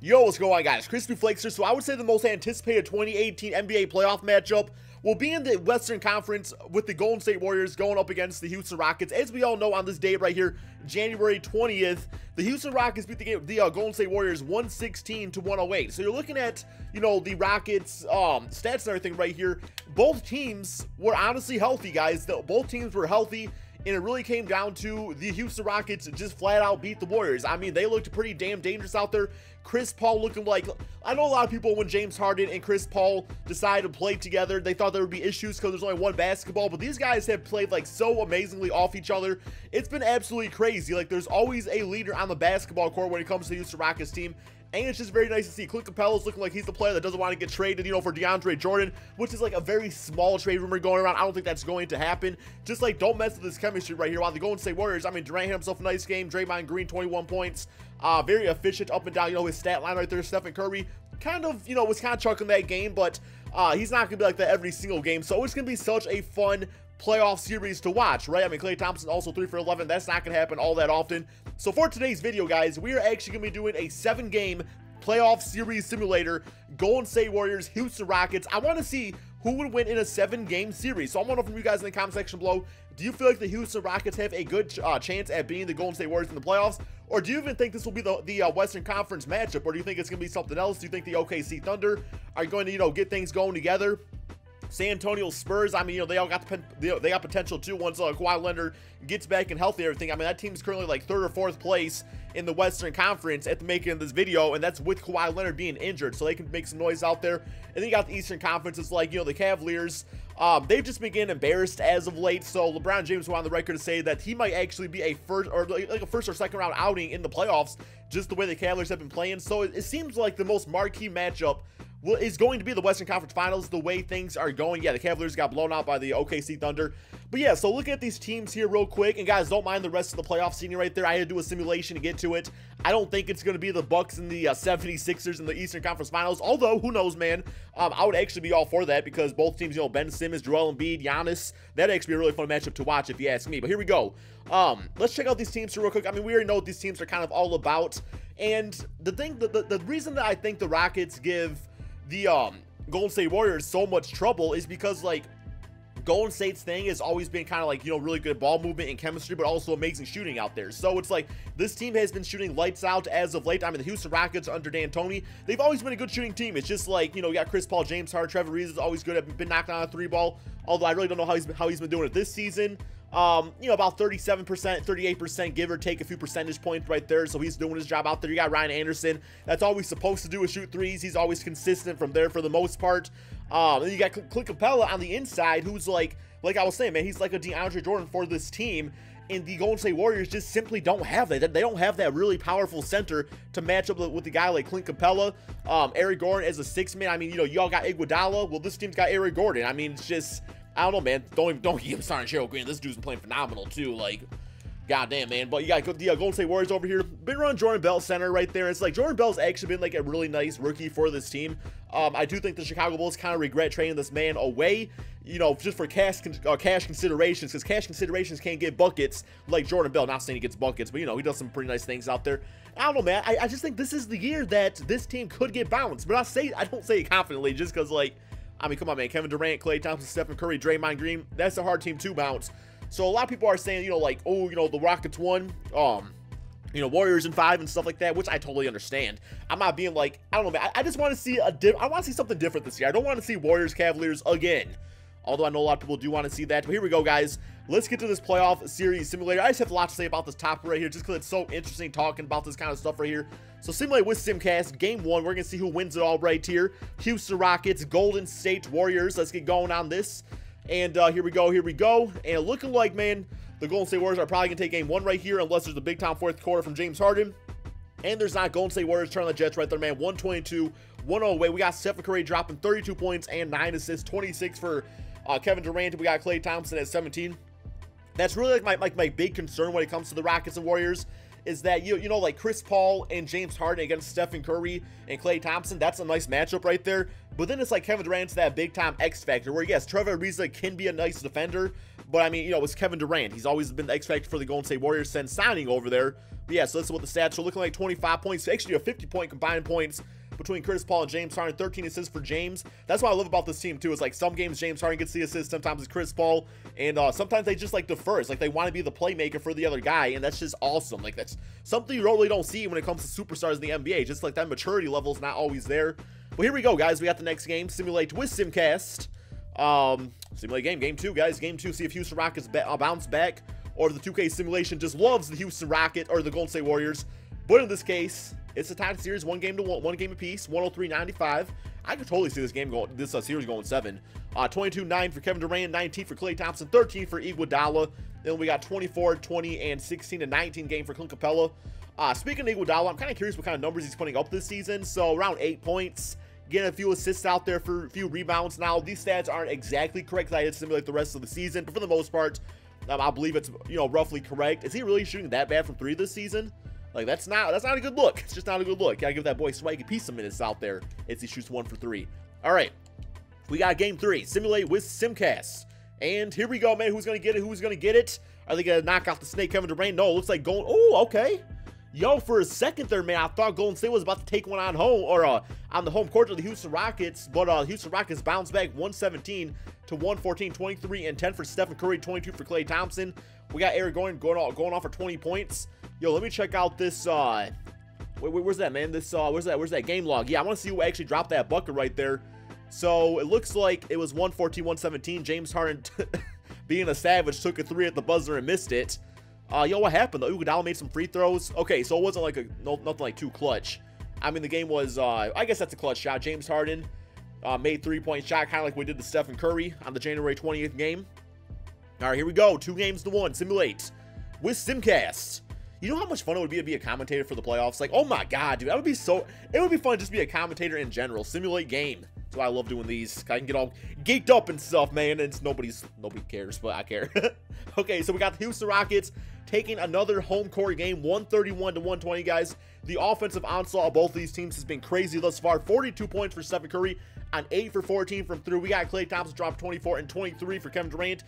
Yo, what's going on, guys? Crispy Flakes here. So I would say the most anticipated 2018 NBA playoff matchup will be in the Western Conference with the Golden State Warriors going up against the Houston Rockets. As we all know, on this day right here, January 20th, the Houston Rockets beat the Golden State Warriors 116 to 108. So you're looking at, the Rockets stats and everything right here. Both teams were honestly healthy, guys. Both teams were healthy. And it really came down to the Houston Rockets just flat out beat the Warriors. I mean, they looked pretty damn dangerous out there. Chris Paul looking like, I know a lot of people, when James Harden and Chris Paul decided to play together, they thought there would be issues because there's only one basketball, but these guys have played like so amazingly off each other. It's been absolutely crazy. Like, there's always a leader on the basketball court when it comes to the Houston Rockets team. And it's just very nice to see. Clint Capella's looking like he's the player that doesn't want to get traded, for DeAndre Jordan, which is like a very small trade rumor going around. I don't think that's going to happen. Just like, don't mess with this chemistry right here. While the Golden State Warriors, I mean, Durant had himself a nice game. Draymond Green, 21 points. Very efficient up and down, his stat line right there. Stephen Curry kind of, was kind of chucking that game, but he's not going to be like that every single game. So it's going to be such a fun playoff series to watch, right? I mean, Klay Thompson also 3 for 11. That's not going to happen all that often. So for today's video, guys, we are actually going to be doing a 7-game playoff series simulator. Golden State Warriors, Houston Rockets. I want to see who would win in a 7-game series. So I want to know from you guys in the comment section below, do you feel like the Houston Rockets have a good chance at beating the Golden State Warriors in the playoffs? Or do you even think this will be the Western Conference matchup? Or do you think it's going to be something else? Do you think the OKC Thunder are going to, get things going together? San Antonio Spurs, I mean, they all got they got potential too once Kawhi Leonard gets back and healthy and everything. I mean, that team's currently like 3rd or 4th place in the Western Conference at the making of this video, and that's with Kawhi Leonard being injured, so they can make some noise out there. And then you got the Eastern Conference. It's like, the Cavaliers, they've just been getting embarrassed as of late. So LeBron James went on the record to say that he might actually be a first or second round outing in the playoffs, just the way the Cavaliers have been playing. So it seems like the most marquee matchup is going to be the Western Conference Finals, the way things are going. Yeah, the Cavaliers got blown out by the OKC Thunder. But yeah, so look at these teams here real quick. And guys, don't mind the rest of the playoff scene right there. I had to do a simulation to get to it. I don't think it's going to be the Bucks and the 76ers in the Eastern Conference Finals. Although, who knows, man. I would actually be all for that because both teams, Ben Simmons, Joel Embiid, Giannis. That'd actually be a really fun matchup to watch if you ask me. But here we go. Let's check out these teams real quick. I mean, we already know what these teams are kind of all about. And the reason that I think the Rockets give the Golden State Warriors so much trouble is because, like, Golden State's thing has always been kind of like, really good ball movement and chemistry, but also amazing shooting out there. So it's like this team has been shooting lights out as of late. I mean, the Houston Rockets under D'Antoni, they've always been a good shooting team. It's just like, you got Chris Paul, James Harden, Trevor Ariza is always good at been knocking on a 3-ball. Although I really don't know how he's been doing it this season. About 37%, 38%, give or take a few percentage points right there. So he's doing his job out there. You got Ryan Anderson. That's all he's supposed to do is shoot threes. He's always consistent from there for the most part. Then you got Clint Capella on the inside, who's like I was saying, man, he's like a DeAndre Jordan for this team. And the Golden State Warriors just simply don't have that. They don't have that really powerful center to match up with a guy like Clint Capella. Eric Gordon as a 6-man. I mean, y'all got Iguodala. Well, this team's got Eric Gordon. I mean, it's just, I don't know, man. Don't get him starting Gerald Green. This dude's been playing phenomenal too. Like, goddamn, man. But you got the Golden State Warriors over here. Been running Jordan Bell center right there. It's like Jordan Bell's actually been like a really nice rookie for this team. I do think the Chicago Bulls kind of regret trading this man away, just for cash considerations, because cash considerations can't get buckets like Jordan Bell. Not saying he gets buckets, but he does some pretty nice things out there. I don't know, man. I just think this is the year that this team could get bounced. But I don't say it confidently just because, like, I mean, come on, man. Kevin Durant, Klay Thompson, Stephen Curry, Draymond Green. That's a hard team to bounce. So a lot of people are saying, the Rockets won, Warriors in 5 and stuff like that, which I totally understand. I'm not being like, I don't know, man. I just want to see I want to see something different this year. I don't want to see Warriors Cavaliers again. Although I know a lot of people do want to see that. But here we go, guys. Let's get to this playoff series simulator. I just have a lot to say about this topic right here, just because it's so interesting talking about this kind of stuff right here. So Simulate with Simcast, game 1. We're going to see who wins it all right here. Houston Rockets, Golden State Warriors. Let's get going on this. And here we go. And looking like, man, the Golden State Warriors are probably going to take game 1 right here, unless there's a big-time 4th quarter from James Harden. And there's not. Golden State Warriors turn on the Jets right there, man. 122-1-0 away. We got Stephen Curry dropping 32 points and 9 assists, 26 for Kevin Durant. We got Klay Thompson at 17. That's really like my big concern when it comes to the Rockets and Warriors, is that, like Chris Paul and James Harden against Stephen Curry and Klay Thompson. That's a nice matchup right there. But then it's like Kevin Durant's that big-time X factor where, yes, Trevor Ariza can be a nice defender, But I mean, you know, it's Kevin Durant. He's always been the X factor for the Golden State Warriors since signing over there. But yeah, so this is what the stats are looking like. 25 points, actually a 50-point combined points between Chris Paul and James Harden. 13 assists for James. That's what I love about this team too. It's like some games James Harden gets the assist, sometimes it's Chris Paul, and sometimes they just like defer. It's like they want to be the playmaker for the other guy, and that's just awesome. Like that's something you really don't see when it comes to superstars in the NBA. Just like that maturity level is not always there. But here we go, guys. We got the next game. Simulate with Simcast. Simulate game 2, guys. Game 2. See if Houston Rockets bounce back, or if the 2K simulation just loves the Houston Rocket or the Golden State Warriors. But in this case, it's a tied series, one game apiece, 103-95. I could totally see this game going, this series going 7. 22-9 for Kevin Durant, 19 for Klay Thompson, 13 for Iguodala. Then we got 24, 20, and 16-19 game for Clint Capella. Speaking of Iguodala, I'm kind of curious what kind of numbers he's putting up this season. So around 8 points. Getting a few assists out there for a few rebounds. Now, these stats aren't exactly correct. I did simulate the rest of the season, but for the most part, I believe it's, you know, roughly correct. Is he really shooting that bad from 3 this season? Like, that's not a good look. It's just not a good look. Gotta give that boy Swaggy P some minutes out there as he shoots 1 for 3. All right, we got game 3. Simulate with Simcast. And here we go, man. Who's gonna get it? Who's gonna get it? Are they gonna knock out the snake, Kevin Durant? No, it looks like going. Oh, okay. Yo, for a second there, man, I thought Golden State was about to take one on home, or on the home court of the Houston Rockets, but Houston Rockets bounced back 117 to 114, 23 and 10 for Stephen Curry, 22 for Klay Thompson. We got Eric Gordon going off for 20 points. Yo, let me check out this. Where's that, man? This where's that game log? Yeah, I want to see who actually dropped that bucket right there. So it looks like it was 114, 117. James Harden, being a savage, took a 3 at the buzzer and missed it. Yo, what happened? Iguodala made some free throws. Okay, so it wasn't like nothing like too clutch. I mean, the game was, I guess that's a clutch shot. James Harden made 3-point shot, kind of like we did to Stephen Curry on the January 20th game. All right, here we go. 2 games to 1. Simulate with Simcast. You know how much fun it would be to be a commentator for the playoffs? Like, oh my God, dude, that would be so, it would be fun just to be a commentator in general. Simulate game. That's why I love doing these. I can get all geeked up and stuff, man. And nobody cares, but I care. Okay, so we got the Houston Rockets taking another home court game, 131 to 120, guys. The offensive onslaught of both these teams has been crazy thus far. 42 points for Stephen Curry on 8 for 14 from 3. We got Klay Thompson dropped 24 and 23 for Kevin Durant.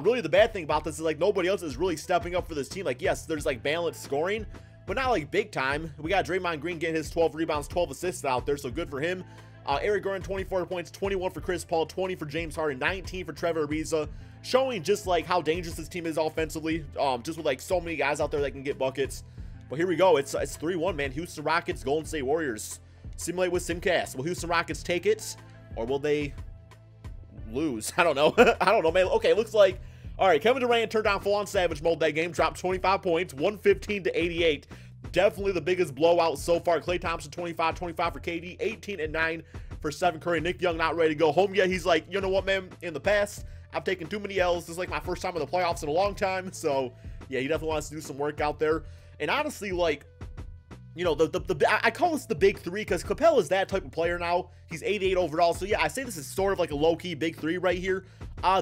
Really, the bad thing about this is like nobody else is really stepping up for this team. Like, yes, there's like balanced scoring, but not like big time. We got Draymond Green getting his 12 rebounds, 12 assists out there, so good for him. Eric Gordon, 24 points, 21 for Chris Paul, 20 for James Harden, 19 for Trevor Ariza, showing just like how dangerous this team is offensively, just with like so many guys out there that can get buckets. But here we go. It's 3-1, man. Houston Rockets, Golden State Warriors. Simulate with Simcast. Will Houston Rockets take it, or will they lose? I don't know. I don't know, man. Okay, looks like, all right, Kevin Durant turned on full-on savage mode that game, dropped 25 points, 115 to 88. Definitely the biggest blowout so far. Klay Thompson, 25 for KD, 18 and 9 for Stephen Curry. Nick Young not ready to go home yet. He's like, you know what, man? In the past, I've taken too many L's. This is like my first time in the playoffs in a long time. So, yeah, he definitely wants to do some work out there. And honestly, like, you know, I call this the big 3 because Capella is that type of player now. He's 88 overall. So, yeah, I say this is sort of like a low-key big 3 right here.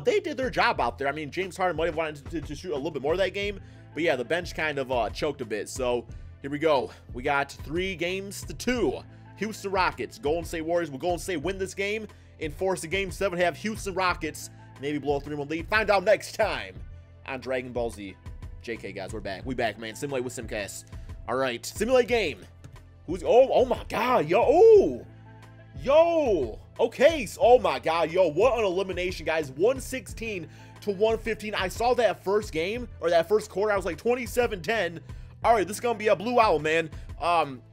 They did their job out there. I mean, James Harden might have wanted to shoot a little bit more that game. But, yeah, the bench kind of choked a bit. So, here we go. We got 3 games to 2. Houston Rockets, Golden State Warriors. Will Golden State win this game and force a game 7? Have Houston Rockets maybe blow a 3-1 lead? Find out next time on Dragon Ball Z. JK, guys, we're back. We back, man. Simulate with Simcast. All right, simulate game. Who's? Oh my God, yo, oh, yo. Okay, so, oh my God, yo, what an elimination, guys. 116 to 115. I saw that first game or that first quarter. I was like 27-10. All right, this is gonna be a blue owl, man.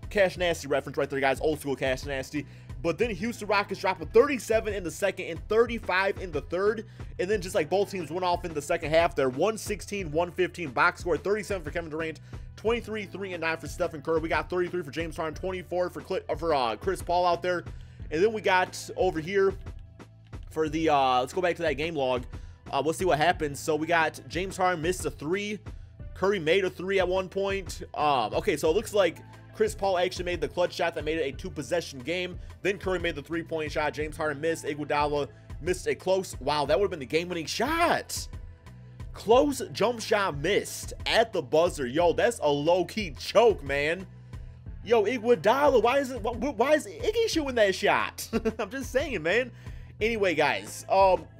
Cash Nasty reference right there, guys. Old school Cash Nasty. But then Houston Rockets dropped a 37 in the second and 35 in the third. And then just like both teams went off in the second half there. 116-115 box score. 37 for Kevin Durant. 23, 3 and 9 for Stephen Curry. We got 33 for James Harden. 24 for Chris Paul out there. And then we got over here for the, let's go back to that game log. Let's see what happens. So we got James Harden missed a 3. Curry made a 3 at one point. Okay, so it looks like Chris Paul actually made the clutch shot that made it a 2-possession game. Then Curry made the 3-point shot. James Harden missed. Iguodala missed a close. Wow, that would have been the game-winning shot. Close jump shot missed at the buzzer. Yo, that's a low-key choke, man. Yo, Iguodala, why is Iggy shooting that shot? I'm just saying, man. Anyway, guys,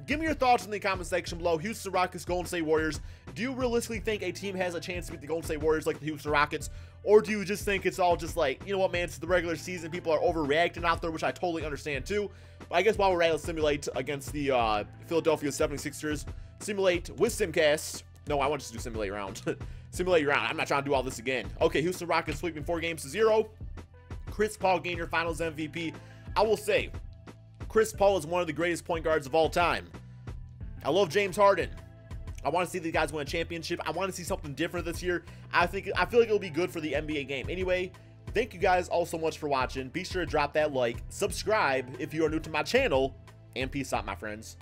give me your thoughts in the comment section below. Houston Rockets, Golden State Warriors. Do you realistically think a team has a chance to beat the Golden State Warriors like the Houston Rockets? Or do you just think it's all just like, you know what, man, it's the regular season. People are overreacting out there, which I totally understand too. But I guess while we're at it, simulate against the Philadelphia 76ers. Simulate with Simcast. No, I want to do simulate round. Simulate round. I'm not trying to do all this again. Okay, Houston Rockets sweeping 4-0. Chris Paul gained your finals MVP. I will say, Chris Paul is one of the greatest point guards of all time. I love James Harden. I want to see the guys win a championship. I want to see something different this year. I feel like it'll be good for the NBA game. Anyway, thank you guys all so much for watching. Be sure to drop that like, subscribe if you are new to my channel, and peace out, my friends.